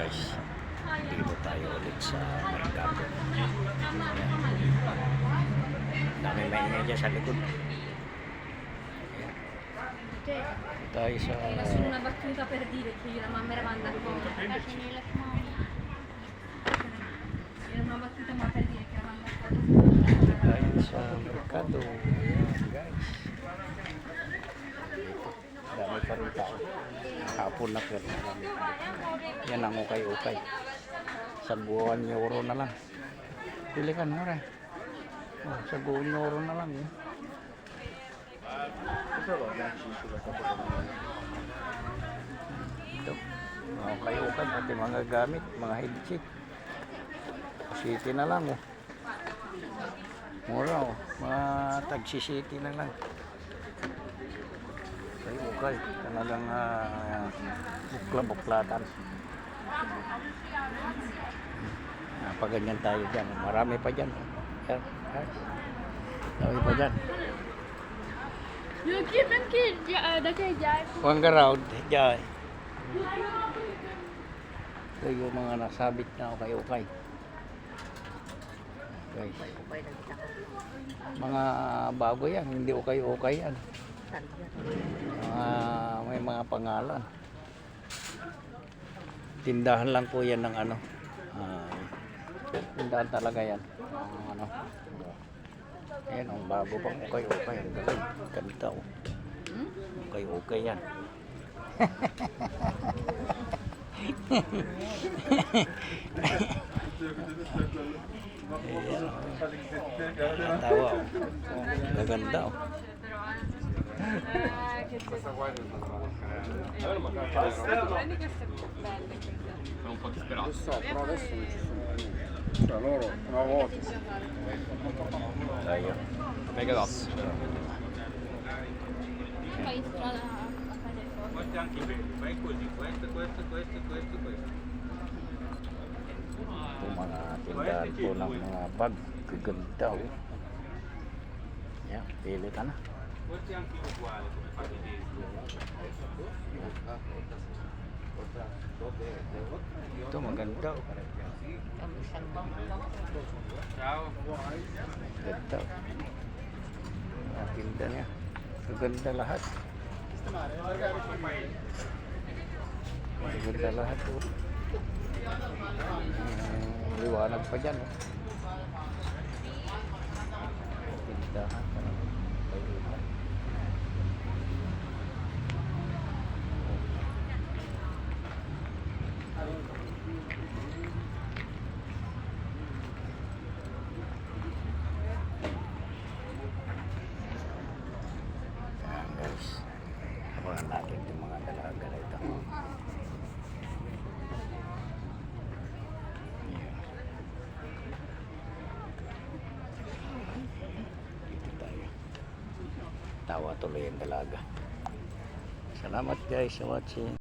guys, dito tayo ulit sa merkado. Dami maingay dyan sa likod. Ayan. Tayo sa Una battuta per dire che io la mamma era manda con era una battuta ma per dire che la mamma tayo sa merkado. Ayan, guys. Dami pa rin tao. Hapon na pero marami. Yan ang ukay-ukay. Sa buwan euro na lang. Pili ka na rin. Oh, sa buwan euro na lang. Eh. Ito. Mga ukay-ukay. Pati mga gamit. Mga headset. City na lang. Oh. Mura. Oh. Mga tag-city na lang. Okay, talagang bukla-buklatan. Paganyan tayo dyan. Marami pa dyan. Yan. Marami pa dyan. Yok men ki da kay jay. Huwag ka raw. Dyan. Ito yung mga nasabit na ukay-ukay. Okay. Mga bago yan. Hindi ukay-ukay yan. May mga pangalan. Tindahan lang po yan ng ano. Tindahan talaga yan. Ano. Ayan, ang bago pang ukay-ukay. Ang galing. Ganda oh. Ukay-ukay yan. Ayan. Tawa oh. Gaganda oh. Sono un po' disperato. Lo so, però adesso non ci sono più. Cioè loro una volta. Tayo. Mega das. Poi strada a fare foto. Questi anche belli, fai così, questo. Ito mga tindahan po ng mga bag. Gaganda oh. Yan, pili ka na. Questi anche uguali come fai vedere. Ito maganda oh. Ciao. Ganda oh. Mga tinda niya. Gaganda lahat. Gaganda lahat oh. Liwanag pa dyan oh. Tindahan. Guys, abangan natin yung mga dalaga na ito. Ayan. Dito tayo. Tawa tuloy ang dalaga. Salamat guys sa watching.